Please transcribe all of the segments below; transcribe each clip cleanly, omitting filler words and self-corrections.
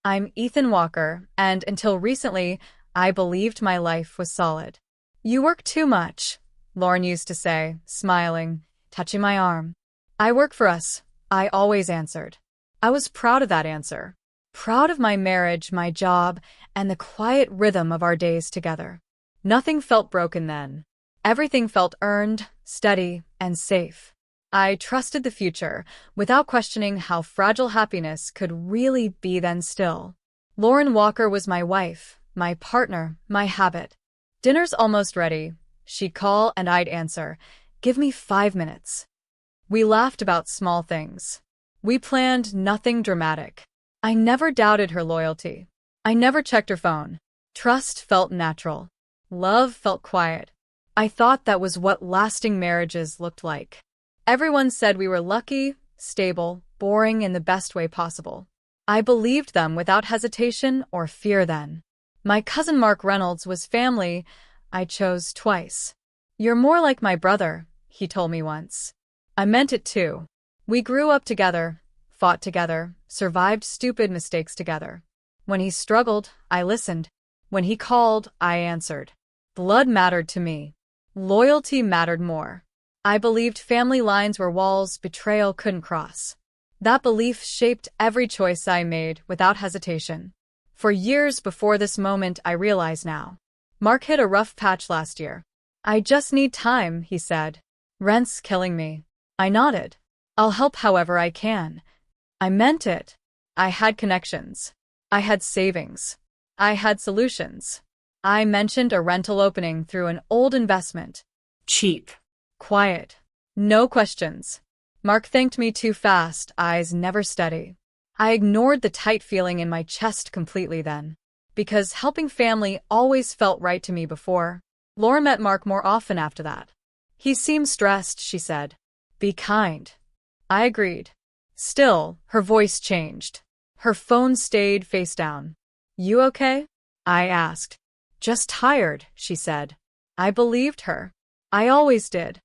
I'm Ethan Walker, and until recently, I believed my life was solid. You work too much, Lauren used to say, smiling, touching my arm. I work for us, I always answered. I was proud of that answer. Proud of my marriage, my job, and the quiet rhythm of our days together. Nothing felt broken then. Everything felt earned, steady, and safe. I trusted the future, without questioning how fragile happiness could really be then still. Lauren Walker was my wife, my partner, my habit. Dinner's almost ready. She'd call and I'd answer, "Give me 5 minutes." We laughed about small things. We planned nothing dramatic. I never doubted her loyalty. I never checked her phone. Trust felt natural. Love felt quiet. I thought that was what lasting marriages looked like. Everyone said we were lucky, stable, boring in the best way possible. I believed them without hesitation or fear then. My cousin Mark Reynolds was family I chose twice. "You're more like my brother," he told me once. I meant it too. We grew up together, fought together, survived stupid mistakes together. When he struggled, I listened. When he called, I answered. Blood mattered to me. Loyalty mattered more. I believed family lines were walls betrayal couldn't cross. That belief shaped every choice I made without hesitation. For years before this moment, I realize now. Mark hit a rough patch last year. "I just need time," he said. "Rent's killing me." I nodded. "I'll help however I can." I meant it. I had connections. I had savings. I had solutions. I mentioned a rental opening through an old investment. Cheap. Quiet. No questions. Mark thanked me too fast, eyes never steady. I ignored the tight feeling in my chest completely then. Because helping family always felt right to me before. Laura met Mark more often after that. "He seems stressed," she said. "Be kind." I agreed. Still, her voice changed. Her phone stayed face down. "You okay?" I asked. "Just tired," she said. I believed her. I always did.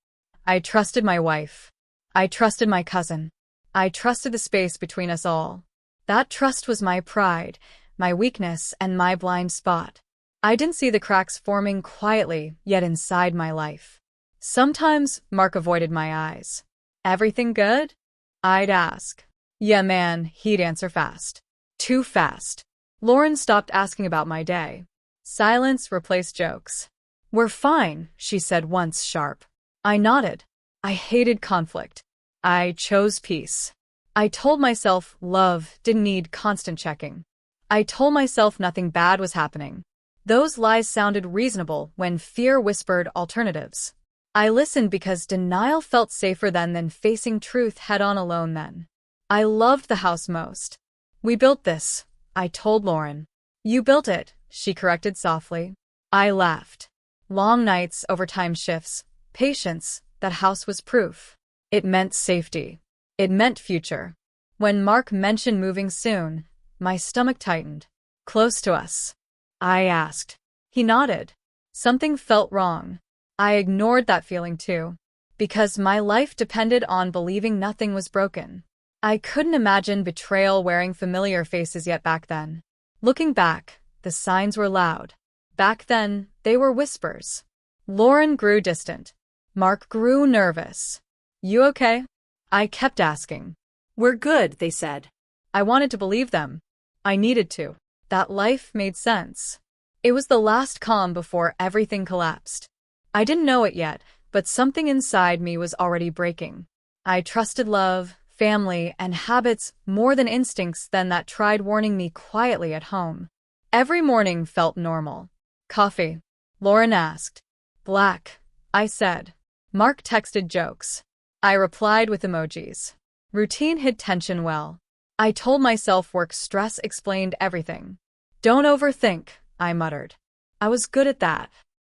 I trusted my wife. I trusted my cousin. I trusted the space between us all. That trust was my pride, my weakness, and my blind spot. I didn't see the cracks forming quietly, yet inside my life. Sometimes Mark avoided my eyes. "Everything good?" I'd ask. "Yeah, man," he'd answer fast. Too fast. Lauren stopped asking about my day. Silence replaced jokes. "We're fine," she said once sharp. I nodded. I hated conflict. I chose peace. I told myself love didn't need constant checking. I told myself nothing bad was happening. Those lies sounded reasonable when fear whispered alternatives. I listened because denial felt safer than facing truth head-on alone then. I loved the house most. "We built this," I told Lauren. "You built it," she corrected softly. I laughed. Long nights, overtime shifts, patience, that house was proof. It meant safety. It meant future. When Mark mentioned moving soon, my stomach tightened. "Close to us?" I asked. He nodded. Something felt wrong. I ignored that feeling too. Because my life depended on believing nothing was broken. I couldn't imagine betrayal wearing familiar faces yet back then. Looking back, the signs were loud. Back then, they were whispers. Lauren grew distant. Mark grew nervous. "You okay?" I kept asking. "We're good," they said. I wanted to believe them. I needed to. That life made sense. It was the last calm before everything collapsed. I didn't know it yet, but something inside me was already breaking. I trusted love, family, and habits more than instincts then that tried warning me quietly at home. Every morning felt normal. "Coffee?" Lauren asked. "Black," I said. Mark texted jokes. I replied with emojis. Routine hid tension well. I told myself work stress explained everything. "Don't overthink," I muttered. I was good at that.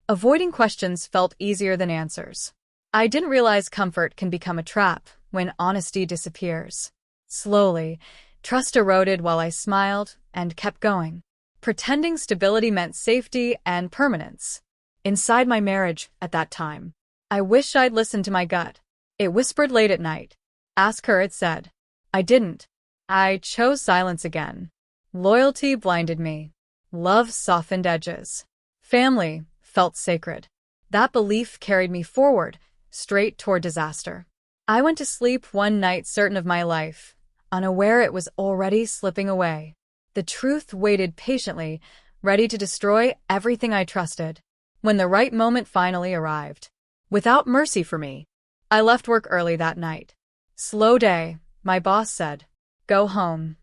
Avoiding questions felt easier than answers. I didn't realize comfort can become a trap when honesty disappears. Slowly, trust eroded while I smiled and kept going. Pretending stability meant safety and permanence. Inside my marriage, at that time, I wish I'd listened to my gut. It whispered late at night. "Ask her," it said. I didn't. I chose silence again. Loyalty blinded me. Love softened edges. Family felt sacred. That belief carried me forward, straight toward disaster. I went to sleep one night certain of my life, unaware it was already slipping away. The truth waited patiently, ready to destroy everything I trusted. When the right moment finally arrived, without mercy for me, I left work early that night. Slow day, my boss said. Go home.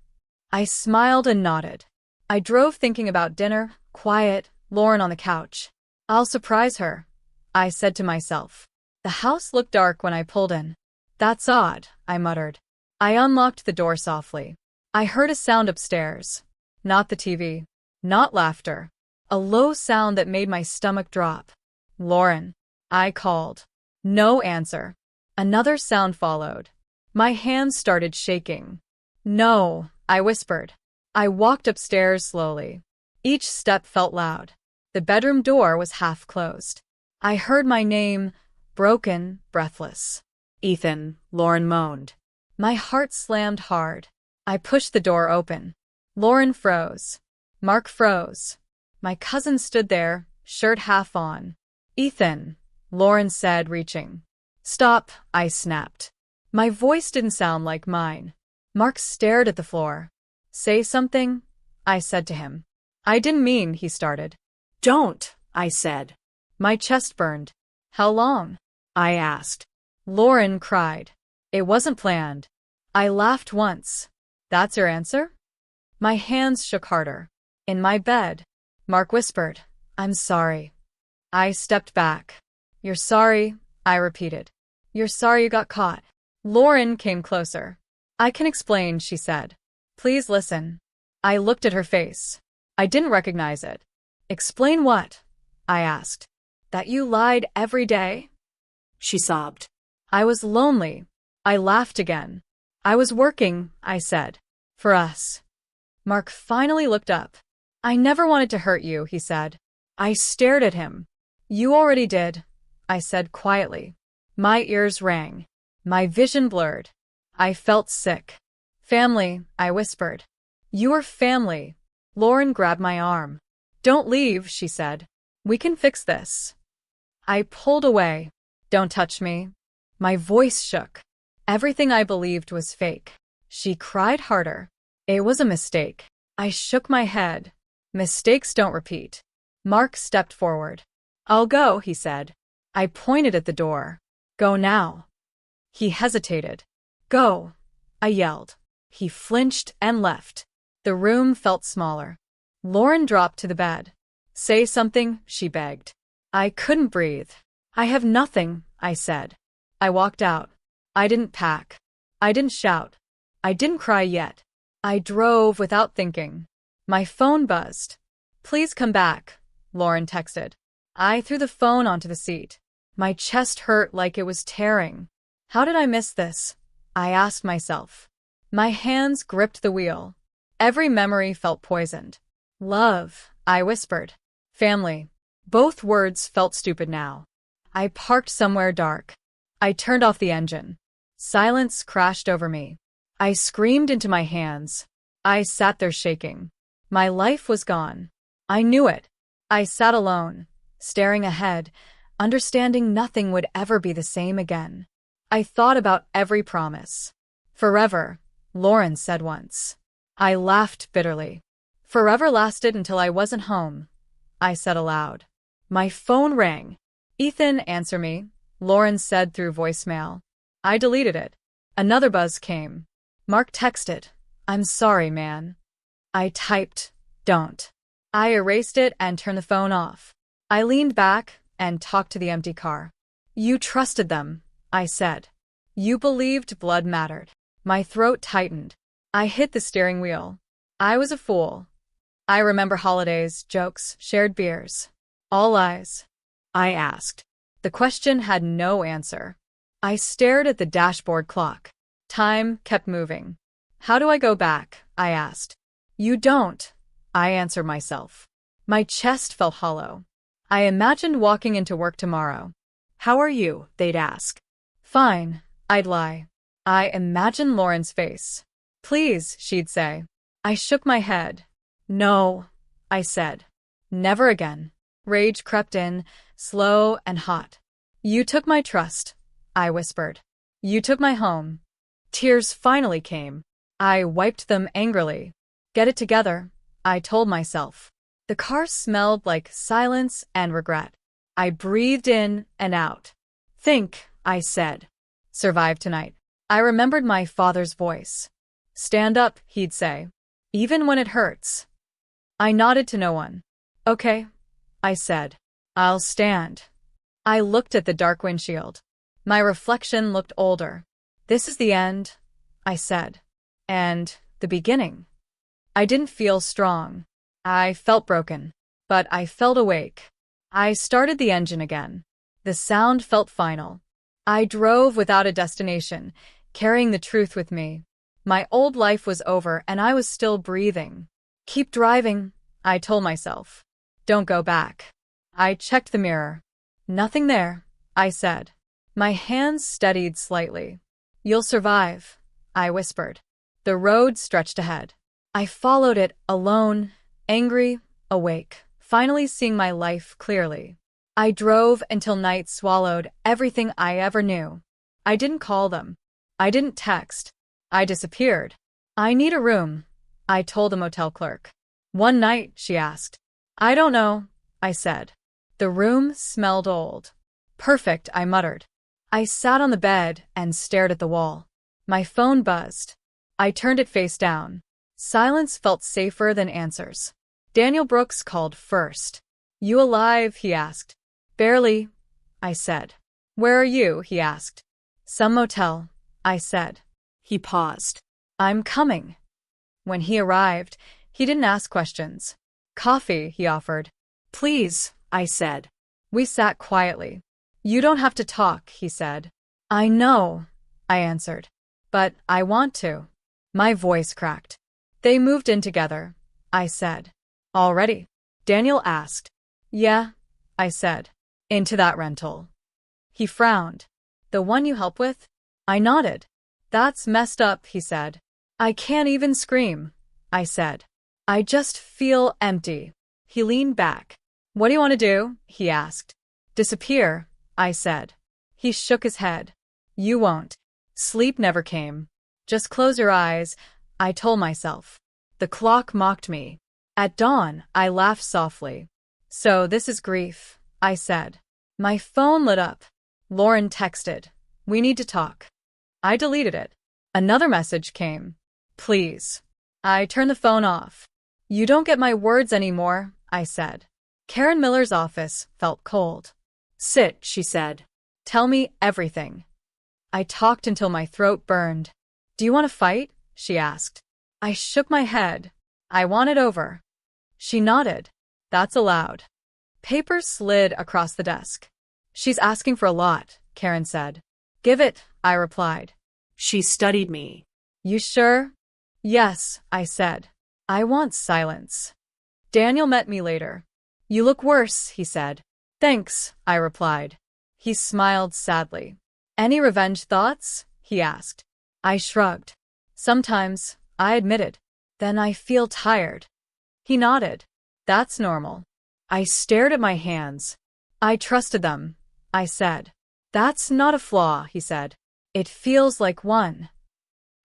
I smiled and nodded. I drove thinking about dinner, quiet, Lauren on the couch. I'll surprise her, I said to myself. The house looked dark when I pulled in. That's odd, I muttered. I unlocked the door softly. I heard a sound upstairs. Not the TV. Not laughter. A low sound that made my stomach drop. Lauren, I called. No answer. Another sound followed. My hands started shaking. No, I whispered. I walked upstairs slowly. Each step felt loud. The bedroom door was half closed. I heard my name, broken, breathless. Ethan, Lauren moaned. My heart slammed hard. I pushed the door open. Lauren froze. Mark froze. My cousin stood there, shirt half on. Ethan, Lauren said, reaching. Stop, I snapped. My voice didn't sound like mine. Mark stared at the floor. Say something, I said to him. I didn't mean, he started. Don't, I said. My chest burned. How long? I asked. Lauren cried. It wasn't planned. I laughed once. That's your answer? My hands shook harder. In my bed, Mark whispered, I'm sorry. I stepped back. You're sorry, I repeated. You're sorry you got caught. Lauren came closer. I can explain, she said. Please listen. I looked at her face. I didn't recognize it. Explain what? I asked. That you lied every day? She sobbed. I was lonely. I laughed again. I was working, I said. For us. Mark finally looked up. I never wanted to hurt you, he said. I stared at him. You already did, I said quietly. My ears rang. My vision blurred. I felt sick. Family, I whispered. You're family. Lauren grabbed my arm. Don't leave, she said. We can fix this. I pulled away. Don't touch me. My voice shook. Everything I believed was fake. She cried harder. It was a mistake. I shook my head. Mistakes don't repeat. Mark stepped forward. I'll go, he said. I pointed at the door. Go now. He hesitated. Go, I yelled. He flinched and left. The room felt smaller. Lauren dropped to the bed. Say something, she begged. I couldn't breathe. I have nothing, I said. I walked out. I didn't pack. I didn't shout. I didn't cry yet. I drove without thinking. My phone buzzed. Please come back, Lauren texted. I threw the phone onto the seat. My chest hurt like it was tearing. How did I miss this? I asked myself. My hands gripped the wheel. Every memory felt poisoned. Love, I whispered. Family. Both words felt stupid now. I parked somewhere dark. I turned off the engine. Silence crashed over me. I screamed into my hands. I sat there shaking. My life was gone. I knew it. I sat alone, staring ahead, understanding nothing would ever be the same again. I thought about every promise. Forever, Lauren said once. I laughed bitterly. Forever lasted until I wasn't home, I said aloud. My phone rang. Ethan, answer me, Lauren said through voicemail. I deleted it. Another buzz came. Mark texted. I'm sorry, man. I typed, don't. I erased it and turned the phone off. I leaned back and talked to the empty car. You trusted them, I said. You believed blood mattered. My throat tightened. I hit the steering wheel. I was a fool. I remember holidays, jokes, shared beers. All lies. I asked. The question had no answer. I stared at the dashboard clock. Time kept moving. How do I go back? I asked. You don't, I answered myself. My chest felt hollow. I imagined walking into work tomorrow. How are you? They'd ask. Fine, I'd lie. I imagined Lauren's face. Please, she'd say. I shook my head. No, I said. Never again. Rage crept in, slow and hot. You took my trust, I whispered. You took my home. Tears finally came. I wiped them angrily. Get it together, I told myself. The car smelled like silence and regret. I breathed in and out. Think, I said. Survive tonight. I remembered my father's voice. Stand up, he'd say. Even when it hurts. I nodded to no one. Okay, I said. I'll stand. I looked at the dark windshield. My reflection looked older. This is the end, I said. And the beginning. I didn't feel strong. I felt broken. But I felt awake. I started the engine again. The sound felt final. I drove without a destination, carrying the truth with me. My old life was over and I was still breathing. Keep driving, I told myself. Don't go back. I checked the mirror. Nothing there, I said. My hands steadied slightly. You'll survive, I whispered. The road stretched ahead. I followed it alone, angry, awake, finally seeing my life clearly. I drove until night swallowed everything I ever knew. I didn't call them. I didn't text. I disappeared. I need a room, I told the motel clerk. One night, she asked. I don't know, I said. The room smelled old. Perfect, I muttered. I sat on the bed and stared at the wall. My phone buzzed. I turned it face down. Silence felt safer than answers. Daniel Brooks called first. You alive? He asked. Barely, I said. Where are you? He asked. Some motel, I said. He paused. I'm coming. When he arrived, he didn't ask questions. Coffee, he offered. Please, I said. We sat quietly. You don't have to talk, he said. I know, I answered. But I want to. My voice cracked. They moved in together, I said. Already? Daniel asked. Yeah, I said. Into that rental. He frowned. The one you help with? I nodded. That's messed up, he said. I can't even scream, I said. I just feel empty. He leaned back. What do you want to do? He asked. Disappear, I said. He shook his head. You won't. Sleep never came. Just close your eyes, I told myself. The clock mocked me. At dawn, I laughed softly. So this is grief, I said. My phone lit up. Lauren texted. We need to talk. I deleted it. Another message came. Please. I turned the phone off. You don't get my words anymore, I said. Karen Miller's office felt cold. Sit, she said. Tell me everything. I talked until my throat burned. Do you want to fight? She asked. I shook my head. I want it over. She nodded. That's allowed. Papers slid across the desk. She's asking for a lot, Karen said. Give it, I replied. She studied me. You sure? Yes, I said. I want silence. Daniel met me later. You look worse, he said. Thanks, I replied. He smiled sadly. Any revenge thoughts? He asked. I shrugged. Sometimes, I admitted. Then I feel tired. He nodded. That's normal. I stared at my hands. I trusted them, I said. That's not a flaw, he said. It feels like one.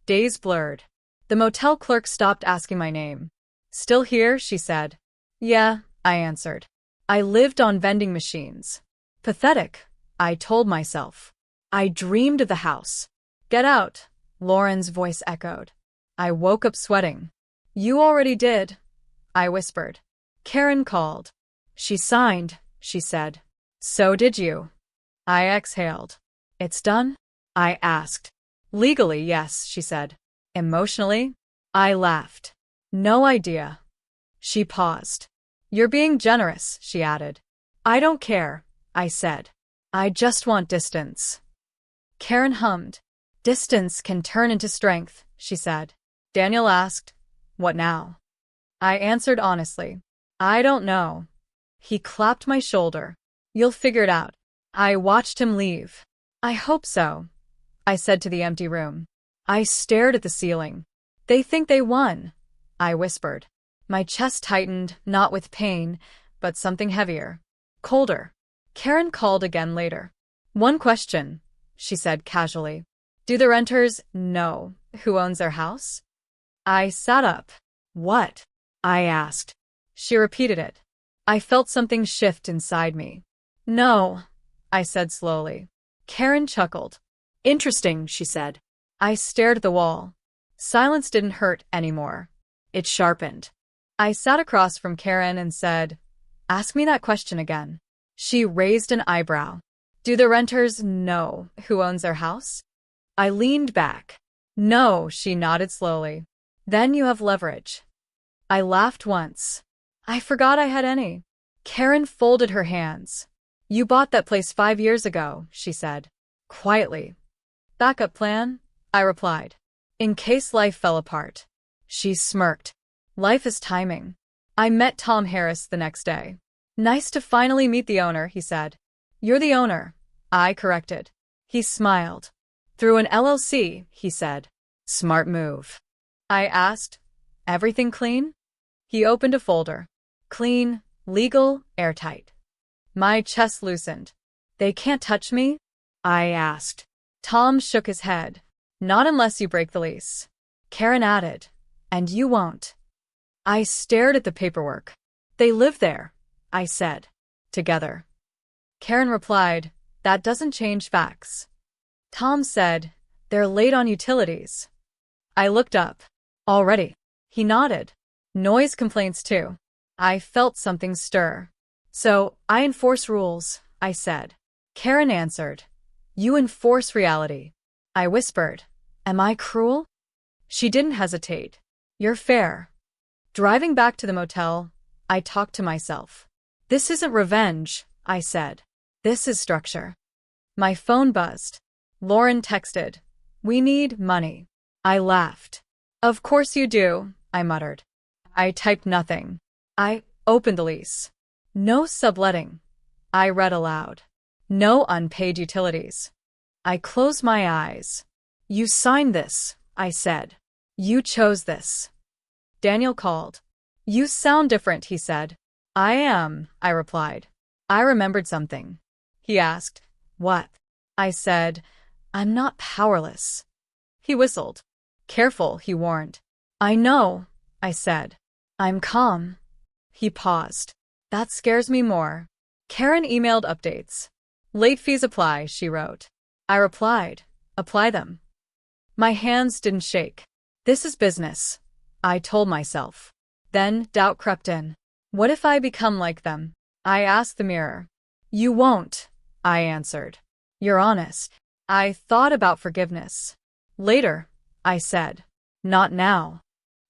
Days blurred. The motel clerk stopped asking my name. Still here, she said. Yeah, I answered. I lived on vending machines. Pathetic, I told myself. I dreamed of the house. Get out, Lauren's voice echoed. I woke up sweating. You already did, I whispered. Karen called. She signed, she said. So did you. I exhaled. It's done? I asked. Legally, yes, she said. Emotionally? I laughed. No idea. She paused. You're being generous, she added. I don't care, I said. I just want distance. Karen hummed. Distance can turn into strength, she said. Daniel asked, what now? I answered honestly. I don't know. He clapped my shoulder. You'll figure it out. I watched him leave. I hope so, I said to the empty room. I stared at the ceiling. They think they won. I whispered. My chest tightened, not with pain, but something heavier. Colder. Karen called again later. One question, she said casually. Do the renters know who owns their house? I sat up. What? I asked. She repeated it. I felt something shift inside me. No, I said slowly. Karen chuckled. Interesting, she said. I stared at the wall. Silence didn't hurt anymore. It sharpened. I sat across from Karen and said, Ask me that question again. She raised an eyebrow. Do the renters know who owns their house? I leaned back. No, she nodded slowly. Then you have leverage. I laughed once. I forgot I had any. Karen folded her hands. You bought that place 5 years ago, she said. Quietly. Backup plan? I replied. In case life fell apart. She smirked. Life is timing. I met Tom Harris the next day. Nice to finally meet the owner, he said. You're the owner, I corrected. He smiled. Through an LLC, he said. Smart move. I asked, Everything clean? He opened a folder. Clean, legal, airtight. My chest loosened. They can't touch me? I asked. Tom shook his head. Not unless you break the lease. Karen added. And you won't. I stared at the paperwork. They live there, I said. Together. Karen replied, That doesn't change facts. Tom said, They're late on utilities. I looked up. Already. He nodded. Noise complaints too. I felt something stir. So, I enforce rules, I said. Karen answered. You enforce reality. I whispered. Am I cruel? She didn't hesitate. You're fair. Driving back to the motel, I talked to myself. This isn't revenge, I said. This is structure. My phone buzzed. Lauren texted. We need money. I laughed. Of course you do, I muttered. I typed nothing. I opened the lease. No subletting. I read aloud. No unpaid utilities. I closed my eyes. You signed this, I said. You chose this. Daniel called. You sound different, he said. I am, I replied. I remembered something. He asked, What? I said, I'm not powerless. He whistled. Careful, he warned. I know, I said. I'm calm. He paused. That scares me more. Karen emailed updates. Late fees apply, she wrote. I replied, Apply them. My hands didn't shake. This is business, I told myself. Then doubt crept in. What if I become like them? I asked the mirror. You won't, I answered. You're honest. I thought about forgiveness. Later, I said. Not now.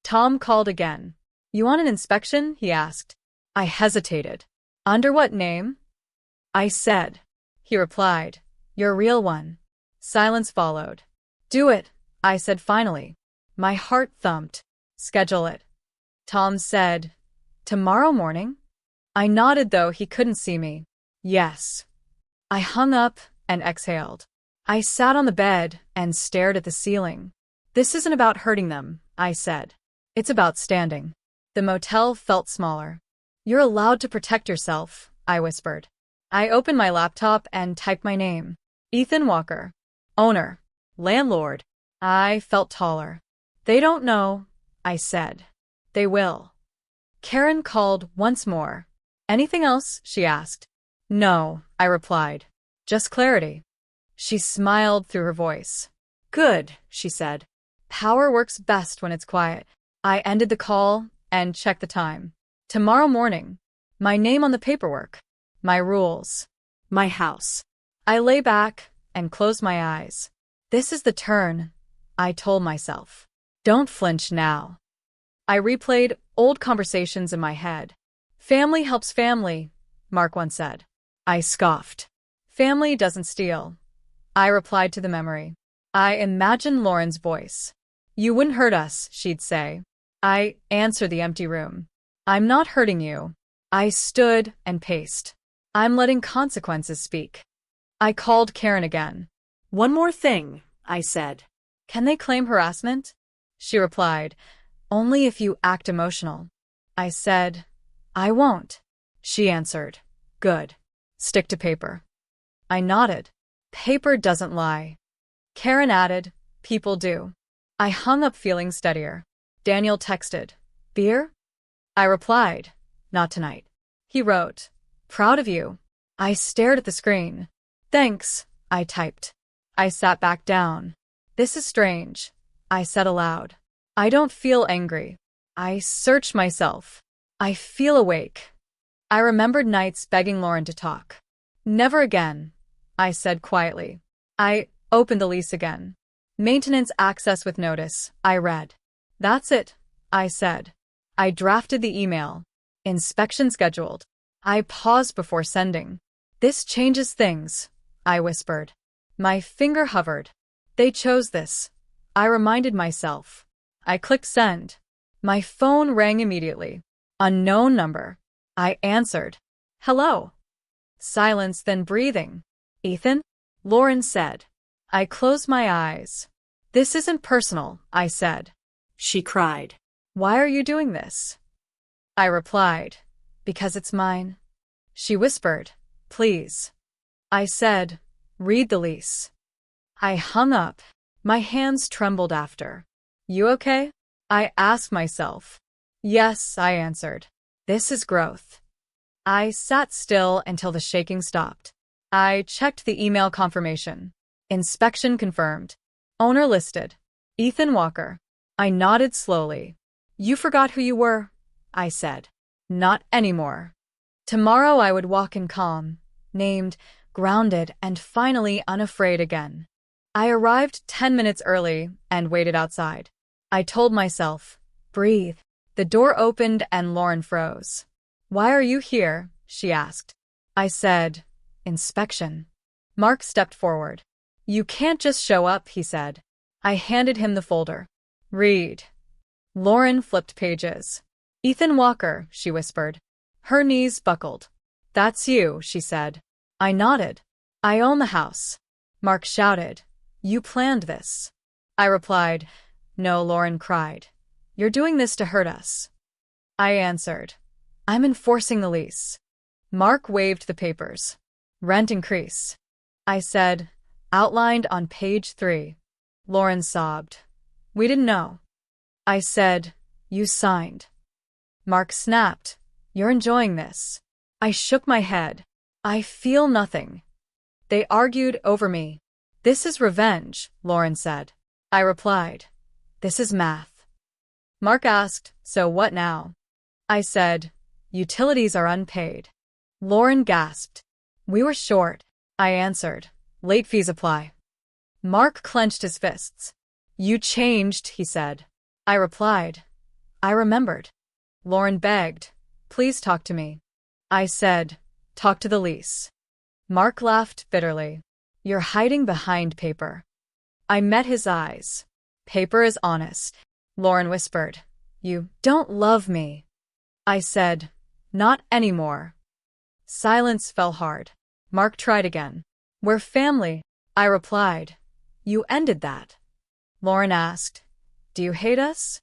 Tom called again. You want an inspection? He asked. I hesitated. Under what name? I said. He replied. Your real one. Silence followed. Do it, I said finally. My heart thumped. Schedule it. Tom said, Tomorrow morning? I nodded though he couldn't see me. Yes. I hung up and exhaled. I sat on the bed and stared at the ceiling. This isn't about hurting them, I said. It's about standing. The motel felt smaller. You're allowed to protect yourself, I whispered. I opened my laptop and typed my name. Ethan Walker. Owner. Landlord. I felt taller. They don't know, I said. They will. Karen called once more. Anything else? She asked. No, I replied. Just clarity. She smiled through her voice. Good, she said. Power works best when it's quiet. I ended the call and checked the time. Tomorrow morning. My name on the paperwork. My rules. My house. I lay back and closed my eyes. This is the turn, I told myself. Don't flinch now. I replayed old conversations in my head. Family helps family, Mark once said. I scoffed. Family doesn't steal. I replied to the memory. I imagined Lauren's voice. You wouldn't hurt us, she'd say. I answer the empty room. I'm not hurting you. I stood and paced. I'm letting consequences speak. I called Karen again. One more thing, I said. Can they claim harassment? She replied. Only if you act emotional. I said, I won't. She answered, good. Stick to paper. I nodded. Paper doesn't lie. Karen added, people do. I hung up feeling steadier. Daniel texted, beer? I replied, not tonight. He wrote, proud of you. I stared at the screen. Thanks, I typed. I sat back down. This is strange, I said aloud. I don't feel angry. I search myself. I feel awake. I remembered nights begging Lauren to talk. Never again, I said quietly. I opened the lease again. Maintenance access with notice, I read. That's it, I said. I drafted the email. Inspection scheduled. I paused before sending. This changes things, I whispered. My finger hovered. They chose this. I reminded myself. I clicked send. My phone rang immediately. Unknown number. I answered. Hello. Silence, then breathing. Ethan? Lauren said. I closed my eyes. This isn't personal, I said. She cried. Why are you doing this? I replied. Because it's mine. She whispered. Please. I said, read the lease. I hung up. My hands trembled after. You okay? I asked myself. Yes, I answered. This is growth. I sat still until the shaking stopped. I checked the email confirmation. Inspection confirmed. Owner listed. Ethan Walker. I nodded slowly. You forgot who you were, I said. Not anymore. Tomorrow I would walk in calm, named, grounded, and finally unafraid again. I arrived 10 minutes early and waited outside. I told myself, breathe. The door opened and Lauren froze. Why are you here? She asked. I said, inspection. Mark stepped forward. You can't just show up, he said. I handed him the folder. Read. Lauren flipped pages. Ethan Walker, she whispered. Her knees buckled. That's you, she said. I nodded. I own the house. Mark shouted. You planned this. I replied. No, Lauren cried. You're doing this to hurt us. I answered. I'm enforcing the lease. Mark waved the papers. Rent increase. I said, outlined on page 3. Lauren sobbed. We didn't know. I said, you signed. Mark snapped. You're enjoying this. I shook my head. I feel nothing. They argued over me. This is revenge, Lauren said. I replied. This is math. Mark asked, so what now? I said, utilities are unpaid. Lauren gasped. We were short. I answered. Late fees apply. Mark clenched his fists. You changed, he said. I replied. I remembered. Lauren begged. Please talk to me. I said, talk to the lease. Mark laughed bitterly. You're hiding behind paper. I met his eyes. Paper is honest. Lauren whispered. You don't love me. I said, not anymore. Silence fell hard. Mark tried again. We're family, I replied. You ended that. Lauren asked, do you hate us?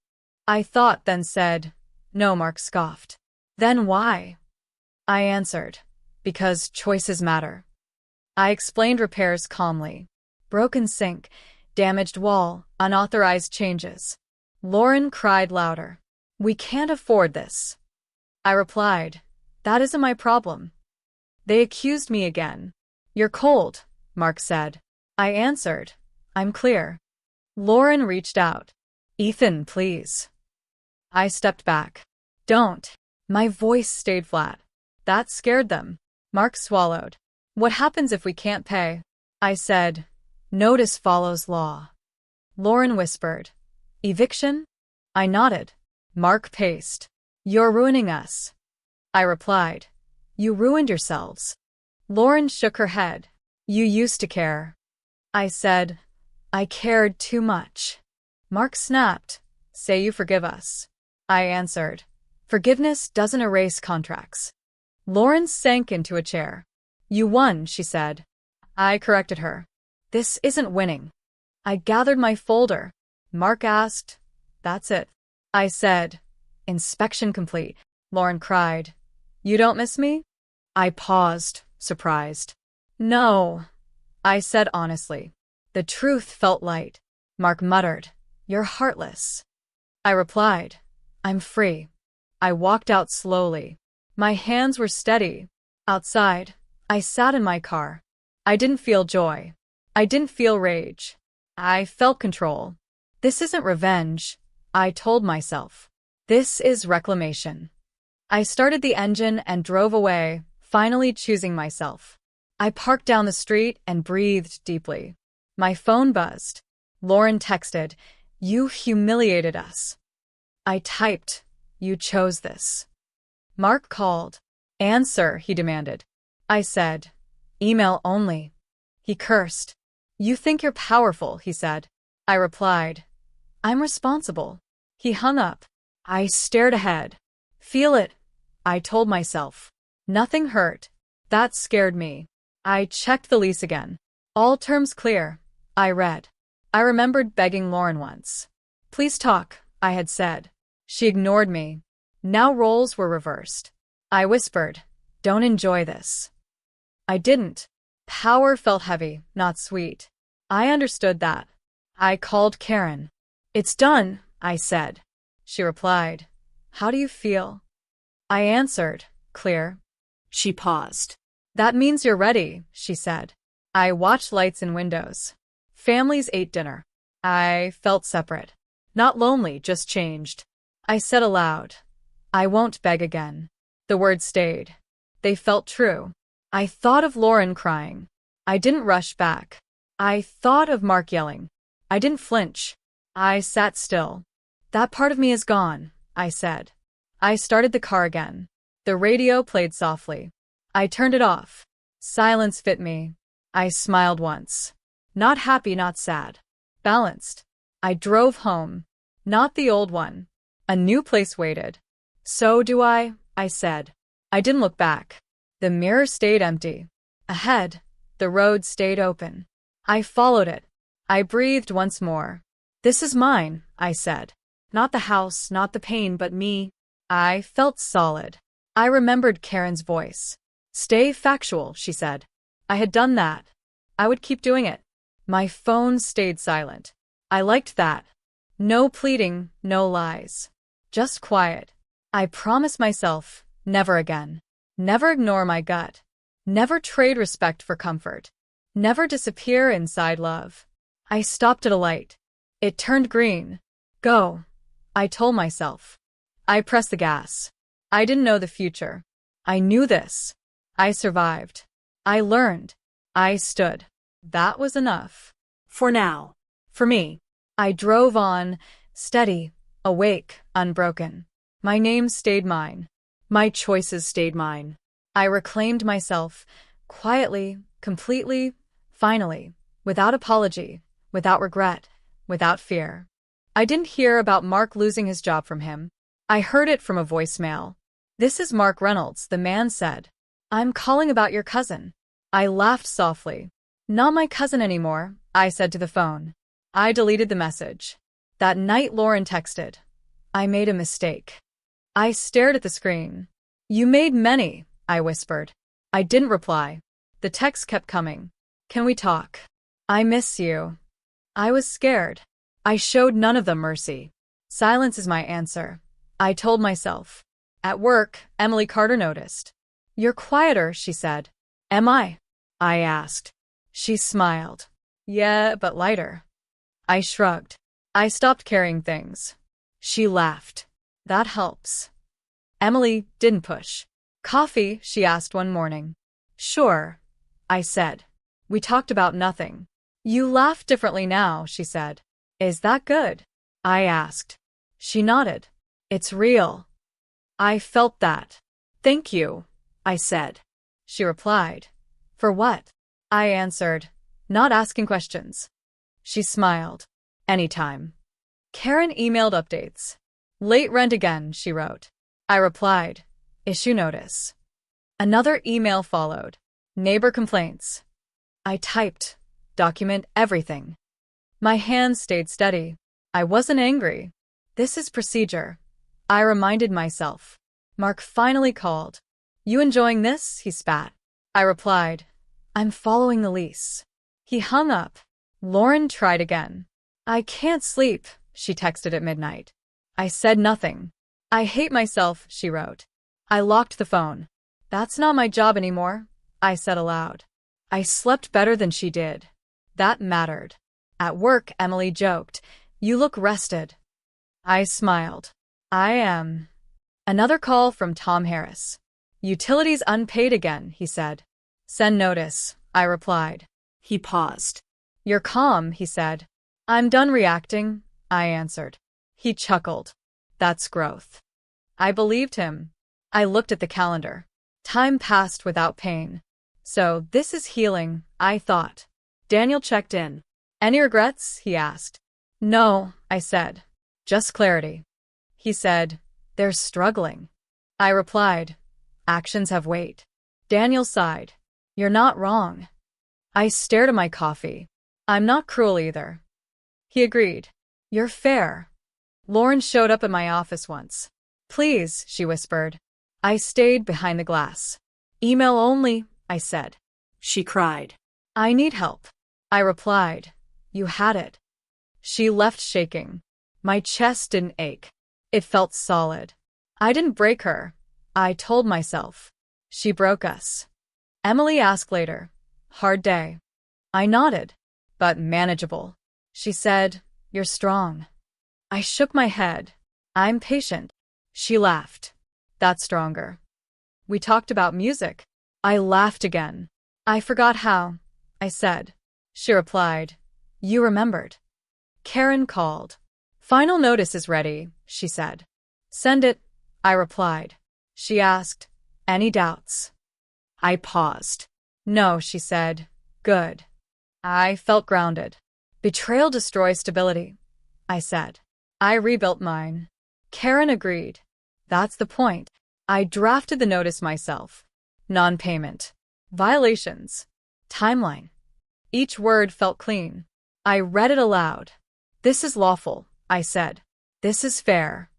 I thought, then said, no, Mark scoffed. Then why? I answered, because choices matter. I explained repairs calmly. Broken sink, damaged wall, unauthorized changes. Lauren cried louder. We can't afford this. I replied, that isn't my problem. They accused me again. You're cold, Mark said. I answered, I'm clear. Lauren reached out. Ethan, please. I stepped back. Don't. My voice stayed flat. That scared them. Mark swallowed. What happens if we can't pay? I said, notice follows law. Lauren whispered, eviction? I nodded. Mark paced. You're ruining us. I replied, you ruined yourselves. Lauren shook her head. You used to care. I said, I cared too much. Mark snapped. Say you forgive us. I answered, forgiveness doesn't erase contracts. Lauren sank into a chair. You won, she said. I corrected her. This isn't winning. I gathered my folder. Mark asked, that's it. I said. Inspection complete. Lauren cried. You don't miss me? I paused, surprised. No, I said honestly. The truth felt light. Mark muttered, You're heartless. I replied, I'm free. I walked out slowly. My hands were steady. Outside, I sat in my car. I didn't feel joy. I didn't feel rage. I felt control. This isn't revenge, I told myself. This is reclamation. I started the engine and drove away, finally choosing myself. I parked down the street and breathed deeply. My phone buzzed. Lauren texted, You humiliated us. I typed, You chose this. Mark called. Answer, he demanded. I said, Email only. He cursed. You think you're powerful, he said. I replied, I'm responsible. He hung up. I stared ahead. Feel it, I told myself. Nothing hurt. That scared me. I checked the lease again. All terms clear, I read. I remembered begging Lauren once. Please talk, I had said. She ignored me. Now roles were reversed. I whispered, Don't enjoy this. I didn't. Power felt heavy, not sweet. I understood that. I called Karen. It's done, I said. She replied, How do you feel? I answered, Clear. She paused. That means you're ready, she said. I watched lights in windows. Families ate dinner. I felt separate. Not lonely, just changed. I said aloud, I won't beg again. The words stayed. They felt true. I thought of Lauren crying. I didn't rush back. I thought of Mark yelling. I didn't flinch. I sat still. That part of me is gone, I said. I started the car again. The radio played softly. I turned it off. Silence fit me. I smiled once. Not happy, not sad. Balanced. I drove home. Not the old one. A new place waited. So do I said. I didn't look back. The mirror stayed empty. Ahead, the road stayed open. I followed it. I breathed once more. This is mine, I said. Not the house, not the pain, but me. I felt solid. I remembered Karen's voice. Stay factual, she said. I had done that. I would keep doing it. My phone stayed silent. I liked that. No pleading, no lies. Just quiet. I promised myself, never again. Never ignore my gut. Never trade respect for comfort. Never disappear inside love. I stopped at a light. It turned green. Go, I told myself. I pressed the gas. I didn't know the future. I knew this. I survived. I learned. I stood. That was enough. For now. For me. I drove on, steady, awake, unbroken. My name stayed mine. My choices stayed mine. I reclaimed myself, quietly, completely, finally, without apology, without regret, without fear. I didn't hear about Mark losing his job from him. I heard it from a voicemail. This is Mark Reynolds, the man said. I'm calling about your cousin. I laughed softly. Not my cousin anymore, I said to the phone. I deleted the message. That night Lauren texted. I made a mistake. I stared at the screen. You made many, I whispered. I didn't reply. The texts kept coming. Can we talk? I miss you. I was scared. I showed none of them mercy. Silence is my answer, I told myself. At work, Emily Carter noticed. You're quieter, she said. Am I? I asked. She smiled. Yeah, but lighter. I shrugged. I stopped carrying things. She laughed. That helps. Emily didn't push. Coffee, she asked one morning. Sure, I said. We talked about nothing. You laugh differently now, she said. Is that good? I asked. She nodded. It's real. I felt that. Thank you, I said. She replied. For what? I answered, not asking questions. She smiled. Anytime. Karen emailed updates. Late rent again, she wrote. I replied, issue notice. Another email followed. Neighbor complaints. I typed, document everything. My hands stayed steady. I wasn't angry. This is procedure. I reminded myself. Mark finally called. You enjoying this? He spat. I replied, I'm following the lease. He hung up. Lauren tried again. I can't sleep, she texted at midnight. I said nothing. I hate myself, she wrote. I locked the phone. That's not my job anymore, I said aloud. I slept better than she did. That mattered. At work, Emily joked, You look rested. I smiled. I am. Another call from Tom Harris. Utilities unpaid again, he said. Send notice, I replied. He paused. You're calm, he said. I'm done reacting, I answered. He chuckled. That's growth. I believed him. I looked at the calendar. Time passed without pain. So this is healing, I thought. Daniel checked in. Any regrets? He asked. No, I said. Just clarity. He said, They're struggling. I replied, Actions have weight. Daniel sighed. You're not wrong. I stared at my coffee. I'm not cruel either. He agreed. You're fair. Lauren showed up at my office once. Please, she whispered. I stayed behind the glass. Email only, I said. She cried. I need help. I replied. You had it. She left shaking. My chest didn't ache. It felt solid. I didn't break her. I told myself. She broke us. Emily asked later. Hard day. I nodded. But manageable. She said, You're strong. I shook my head. I'm patient. She laughed. That's stronger. We talked about music. I laughed again. I forgot how, I said. She replied, You remembered. Karen called. Final notice is ready, she said. Send it, I replied. She asked, Any doubts? I paused. No, she said. Good. I felt grounded. Betrayal destroys stability, I said. I rebuilt mine. Karen agreed. That's the point. I drafted the notice myself. Non-payment. Violations. Timeline. Each word felt clean. I read it aloud. This is lawful, I said. This is fair.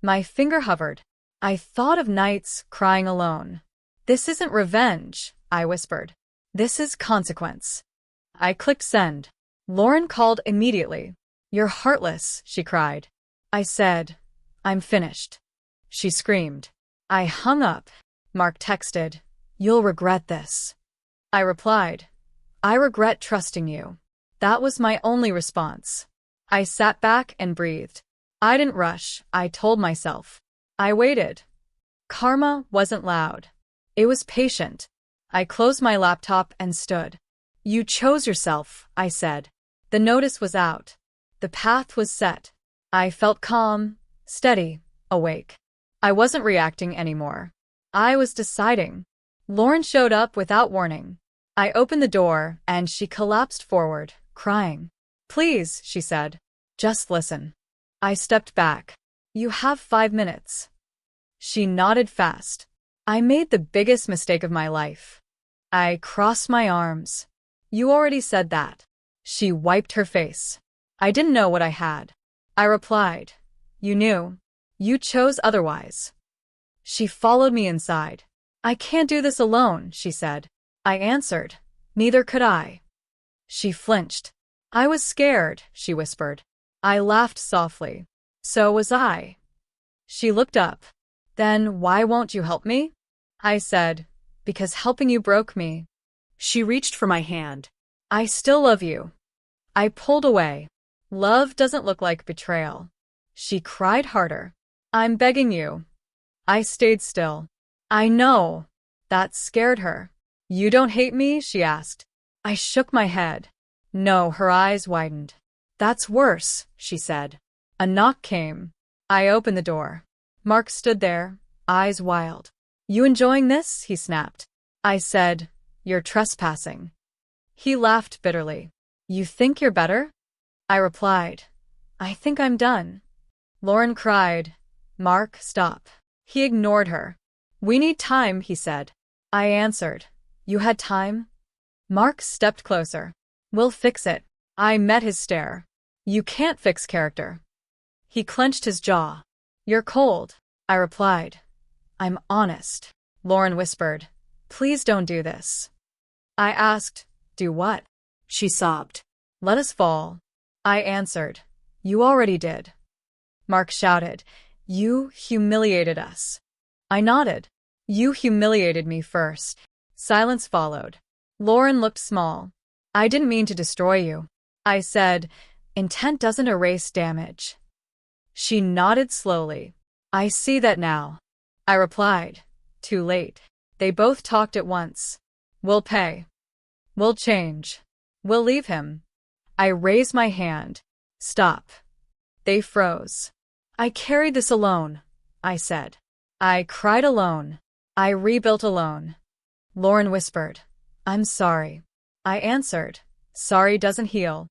My finger hovered. I thought of nights crying alone. This isn't revenge, I whispered. This is consequence. I clicked send. Lauren called immediately. You're heartless, she cried. I said, I'm finished. She screamed. I hung up. Mark texted, You'll regret this. I replied, I regret trusting you. That was my only response. I sat back and breathed. I didn't rush, I told myself. I waited. Karma wasn't loud. It was patient. I closed my laptop and stood. You chose yourself, I said. The notice was out. The path was set. I felt calm, steady, awake. I wasn't reacting anymore. I was deciding. Lauren showed up without warning. I opened the door and she collapsed forward, crying. Please, she said. Just listen. I stepped back. You have 5 minutes. She nodded fast. I made the biggest mistake of my life. I crossed my arms. You already said that. She wiped her face. I didn't know what I had. I replied. You knew. You chose otherwise. She followed me inside. I can't do this alone, she said. I answered. Neither could I. She flinched. I was scared, she whispered. I laughed softly. So was I. She looked up. Then why won't you help me? I said, because helping you broke me. She reached for my hand. I still love you. I pulled away. Love doesn't look like betrayal. She cried harder. I'm begging you. I stayed still. I know. That scared her. You don't hate me? She asked. I shook my head. No, her eyes widened. That's worse, she said. A knock came. I opened the door. Mark stood there, eyes wild. You enjoying this? He snapped. I said, You're trespassing. He laughed bitterly. You think you're better? I replied, I think I'm done. Lauren cried. Mark, stop. He ignored her. We need time, he said. I answered. You had time? Mark stepped closer. We'll fix it. I met his stare. You can't fix character. He clenched his jaw. "You're cold," I replied. "I'm honest," Lauren whispered. "Please don't do this." I asked, "Do what?" She sobbed. "Let us fall." I answered, "You already did." Mark shouted, "You humiliated us." I nodded. "You humiliated me first." Silence followed. Lauren looked small. "I didn't mean to destroy you," I said. "Intent doesn't erase damage." She nodded slowly. "I see that now," I replied. Too late. They both talked at once. "We'll pay. We'll change. We'll leave him." I raised my hand. "Stop." They froze. "I carried this alone," I said. "I cried alone. I rebuilt alone." Lauren whispered, "I'm sorry." I answered, "Sorry doesn't heal."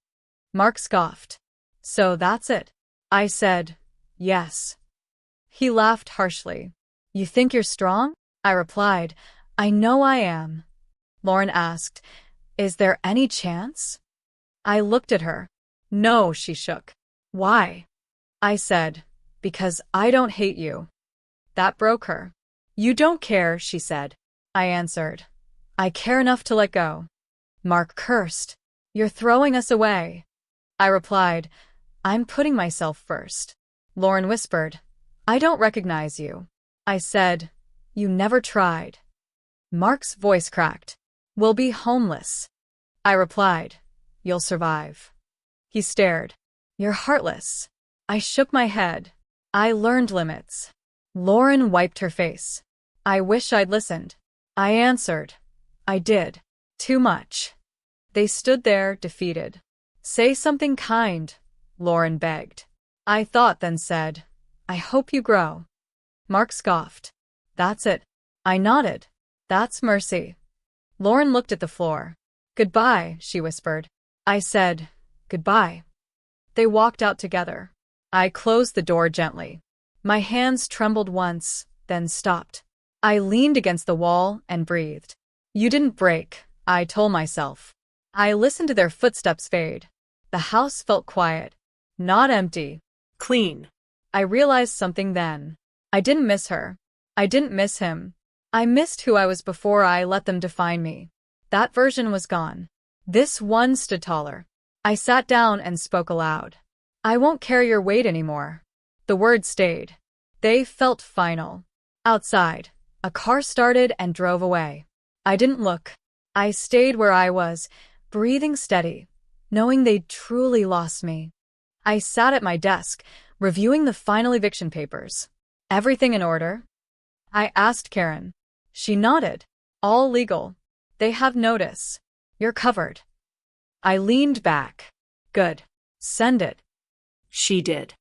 Mark scoffed. "So that's it?" I said, "Yes." He laughed harshly. "You think you're strong?" I replied, "I know I am." Lauren asked, "Is there any chance?" I looked at her. "No," she shook. "Why?" I said, "Because I don't hate you." That broke her. "You don't care," she said. I answered, "I care enough to let go." Mark cursed. "You're throwing us away." I replied, "I'm putting myself first." Lauren whispered, "I don't recognize you." I said, "You never tried." Mark's voice cracked. "We'll be homeless." I replied, "You'll survive." He stared. "You're heartless." I shook my head. I learned limits. Lauren wiped her face. "I wish I'd listened." I answered, "I did. Too much." They stood there, defeated. "Say something kind," Lauren begged. I thought, then said, "I hope you grow." Mark scoffed. "That's it." I nodded. "That's mercy." Lauren looked at the floor. "Goodbye," she whispered. I said, "Goodbye." They walked out together. I closed the door gently. My hands trembled once, then stopped. I leaned against the wall and breathed. "You didn't break," I told myself. I listened to their footsteps fade. The house felt quiet. Not empty. Clean. I realized something then. I didn't miss her. I didn't miss him. I missed who I was before I let them define me. That version was gone. This one stood taller. I sat down and spoke aloud. "I won't carry your weight anymore." The words stayed. They felt final. Outside, a car started and drove away. I didn't look. I stayed where I was, breathing steady, knowing they'd truly lost me. I sat at my desk, reviewing the final eviction papers. "Everything in order?" I asked Karen. She nodded. "All legal. They have notice. You're covered." I leaned back. "Good. Send it." She did.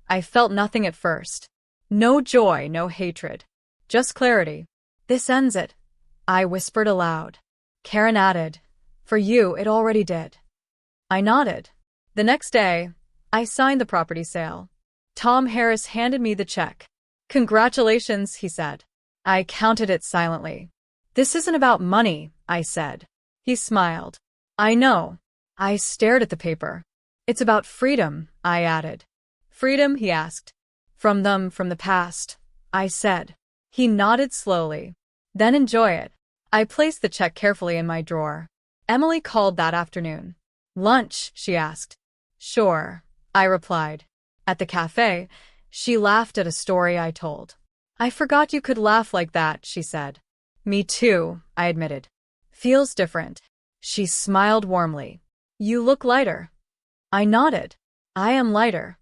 I felt nothing at first. No joy, no hatred. Just clarity. "This ends it," I whispered aloud. Karen added, "For you, it already did." I nodded. The next day, I signed the property sale. Tom Harris handed me the check. "Congratulations," he said. I counted it silently. "This isn't about money," I said. He smiled. "I know." I stared at the paper. "It's about freedom," I added. "Freedom?" he asked. "From them, from the past," I said. He nodded slowly. "Then enjoy it." I placed the check carefully in my drawer. Emily called that afternoon. "Lunch?" she asked. "Sure," I replied. At the cafe, she laughed at a story I told. "I forgot you could laugh like that," she said. "Me too," I admitted. "Feels different." She smiled warmly. "You look lighter." I nodded. "I am lighter."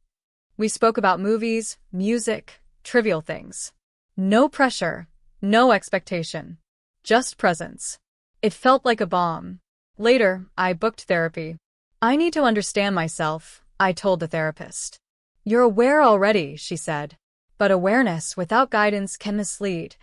We spoke about movies, music, trivial things. No pressure, no expectation. Just presence. It felt like a balm. Later, I booked therapy. "I need to understand myself," I told the therapist. "You're aware already," she said. "But awareness without guidance can mislead,"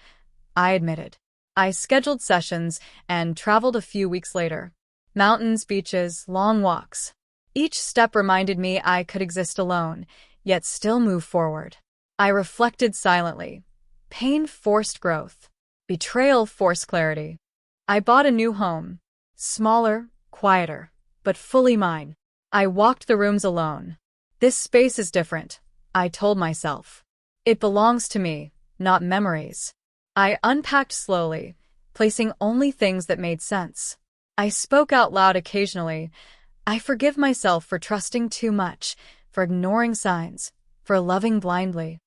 I admitted. I scheduled sessions and traveled a few weeks later. Mountains, beaches, long walks. Each step reminded me I could exist alone, yet still move forward. I reflected silently. Pain forced growth. Betrayal forced clarity. I bought a new home. Smaller, quieter, but fully mine. I walked the rooms alone. "This space is different," I told myself. It belongs to me, not memories. I unpacked slowly, placing only things that made sense. I spoke out loud occasionally. I forgive myself for trusting too much, for ignoring signs, for loving blindly.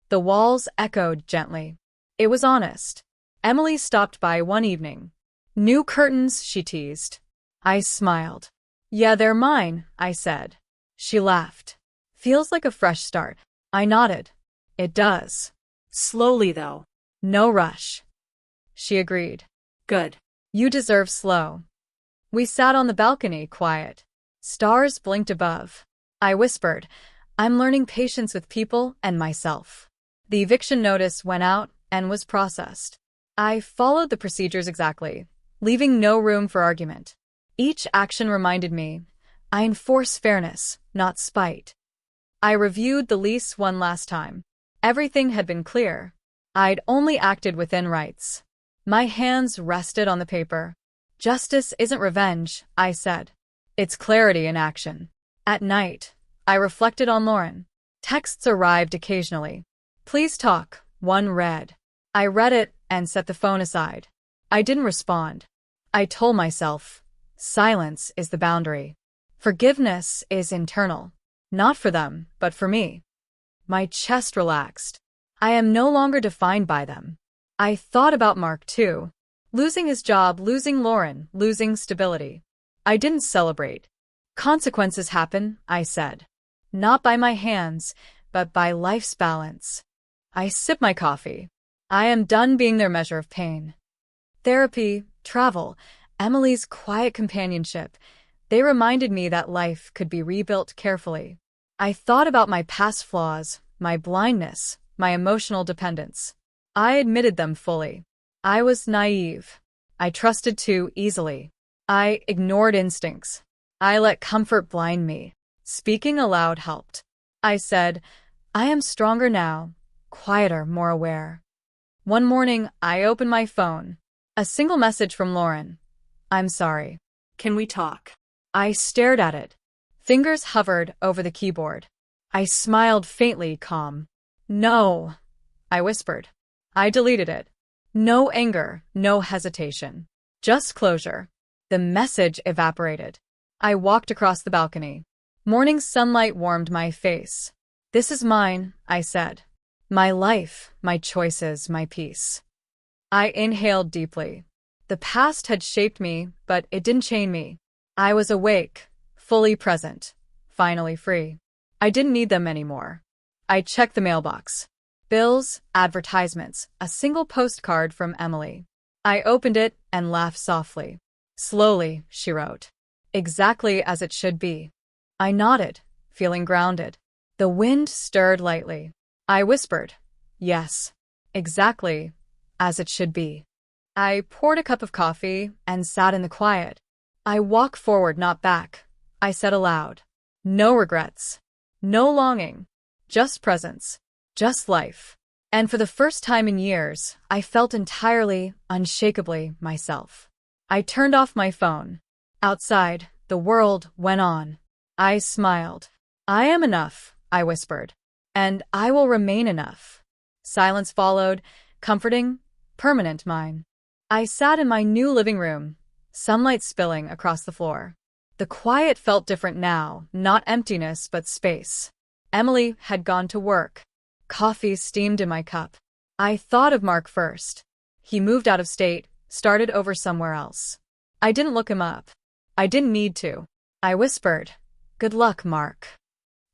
The walls echoed gently. It was honest. Emily stopped by one evening. New curtains, she teased. I smiled. Yeah, they're mine, I said. She laughed. Feels like a fresh start. I nodded. It does. Slowly, though. No rush. She agreed. Good. You deserve slow. We sat on the balcony, quiet. Stars blinked above. I whispered, I'm learning patience with people and myself. The eviction notice went out and was processed. I followed the procedures exactly, leaving no room for argument. Each action reminded me, I enforce fairness, not spite. I reviewed the lease one last time. Everything had been clear. I'd only acted within rights. My hands rested on the paper. Justice isn't revenge, I said. It's clarity in action. At night, I reflected on Lauren. Texts arrived occasionally. Please talk, one read. I read it and set the phone aside. I didn't respond. I told myself, silence is the boundary. Forgiveness is internal. Not for them, but for me. My chest relaxed. I am no longer defined by them. I thought about Mark too. Losing his job, losing Lauren, losing stability. I didn't celebrate. Consequences happen, I said. Not by my hands, but by life's balance. I sipped my coffee. I am done being their measure of pain. Therapy, travel, Emily's quiet companionship, they reminded me that life could be rebuilt carefully. I thought about my past flaws, my blindness, my emotional dependence. I admitted them fully. I was naive. I trusted too easily. I ignored instincts. I let comfort blind me. Speaking aloud helped. I said, I am stronger now, quieter, more aware. One morning, I opened my phone. A single message from Lauren. I'm sorry. Can we talk? I stared at it. Fingers hovered over the keyboard. I smiled faintly, calm. No, I whispered. I deleted it. No anger, no hesitation. Just closure. The message evaporated. I walked across the balcony. Morning sunlight warmed my face. This is mine, I said. My life, my choices, my peace. I inhaled deeply. The past had shaped me, but it didn't chain me. I was awake, fully present, finally free. I didn't need them anymore. I checked the mailbox. Bills, advertisements, a single postcard from Emily. I opened it and laughed softly. Slowly, she wrote. Exactly as it should be. I nodded, feeling grounded. The wind stirred lightly. I whispered, yes, exactly as it should be. I poured a cup of coffee and sat in the quiet. I walk forward, not back, I said aloud. No regrets. No longing. Just presence. Just life. And for the first time in years, I felt entirely, unshakably myself. I turned off my phone. Outside, the world went on. I smiled. I am enough, I whispered. And I will remain enough. Silence followed, comforting, permanent mine. I sat in my new living room, sunlight spilling across the floor. The quiet felt different now, not emptiness but space. Emily had gone to work. Coffee steamed in my cup. I thought of Mark first. He moved out of state, started over somewhere else. I didn't look him up. I didn't need to. I whispered, good luck, Mark.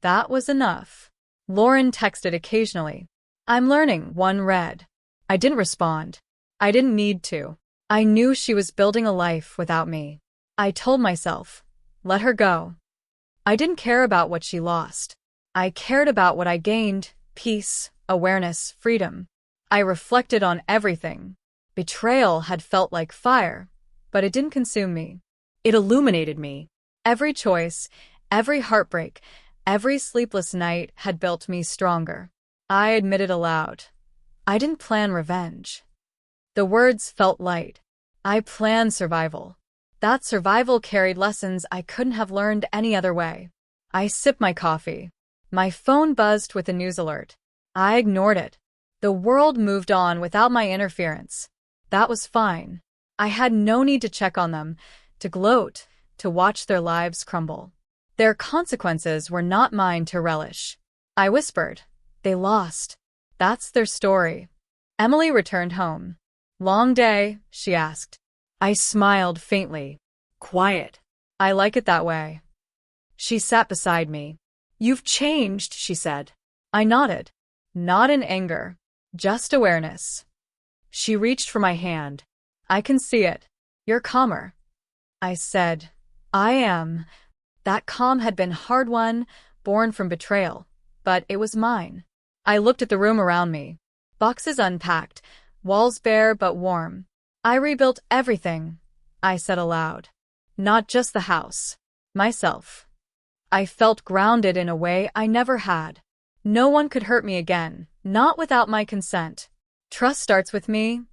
That was enough. Lauren texted occasionally. I'm learning, one read. I didn't respond. I didn't need to. I knew she was building a life without me. I told myself, let her go. I didn't care about what she lost. I cared about what I gained, peace, awareness, freedom. I reflected on everything. Betrayal had felt like fire, but it didn't consume me. It illuminated me. Every choice, every heartbreak, every sleepless night had built me stronger. I admitted aloud. I didn't plan revenge. The words felt light. I planned survival. That survival carried lessons I couldn't have learned any other way. I sipped my coffee. My phone buzzed with a news alert. I ignored it. The world moved on without my interference. That was fine. I had no need to check on them, to gloat, to watch their lives crumble. Their consequences were not mine to relish. I whispered, "They lost. That's their story." Emily returned home. "Long day?" she asked. I smiled faintly. "Quiet. I like it that way." She sat beside me. "You've changed," she said. I nodded. Not in anger, just awareness. She reached for my hand. "I can see it. You're calmer." I said, "I am." That calm had been hard-won, born from betrayal, but it was mine. I looked at the room around me. Boxes unpacked, walls bare but warm. "I rebuilt everything," I said aloud. "Not just the house. Myself." I felt grounded in a way I never had. No one could hurt me again, not without my consent. "Trust starts with me,"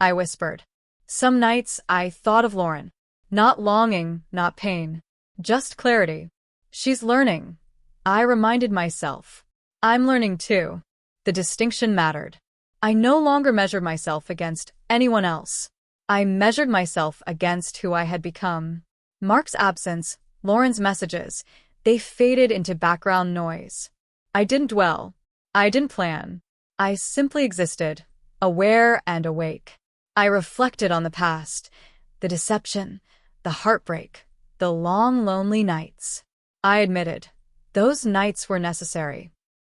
I whispered. Some nights I thought of Lauren. Not longing, not pain. Just clarity. "She's learning," I reminded myself. "I'm learning too." The distinction mattered. I no longer measured myself against anyone else. I measured myself against who I had become. Mark's absence, Lauren's messages, they faded into background noise. I didn't dwell. I didn't plan. I simply existed, aware and awake. I reflected on the past, the deception, the heartbreak, the long, lonely nights. I admitted, those nights were necessary.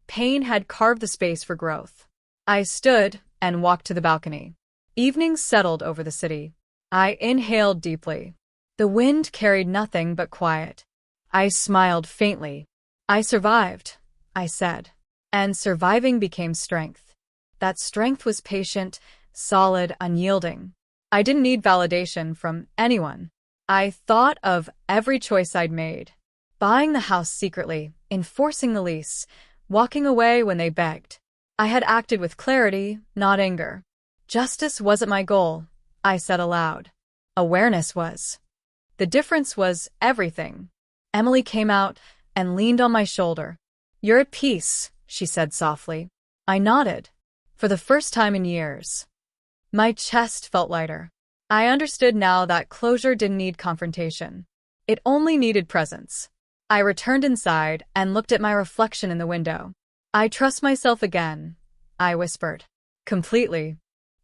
Pain had carved the space for growth. I stood and walked to the balcony. Evening settled over the city. I inhaled deeply. The wind carried nothing but quiet. I smiled faintly. "I survived," I said. And surviving became strength. That strength was patient, solid, unyielding. I didn't need validation from anyone. I thought of every choice I'd made. Buying the house secretly, enforcing the lease, walking away when they begged. I had acted with clarity, not anger. Justice wasn't my goal, I said aloud. Awareness was. The difference was everything. Emily came out and leaned on my shoulder. "You're at peace," she said softly. I nodded. For the first time in years. My chest felt lighter. I understood now that closure didn't need confrontation. It only needed presence. I returned inside and looked at my reflection in the window. "I trust myself again," I whispered. Completely.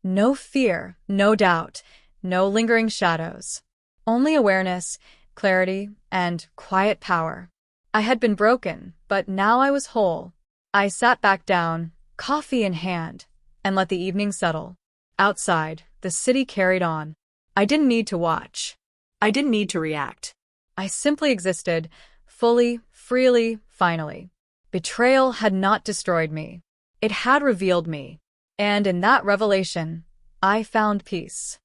No fear, no doubt, no lingering shadows. Only awareness, clarity, and quiet power. I had been broken, but now I was whole. I sat back down, coffee in hand, and let the evening settle. Outside, the city carried on. I didn't need to watch. I didn't need to react. I simply existed, fully, freely, finally. Betrayal had not destroyed me. It had revealed me. And in that revelation, I found peace.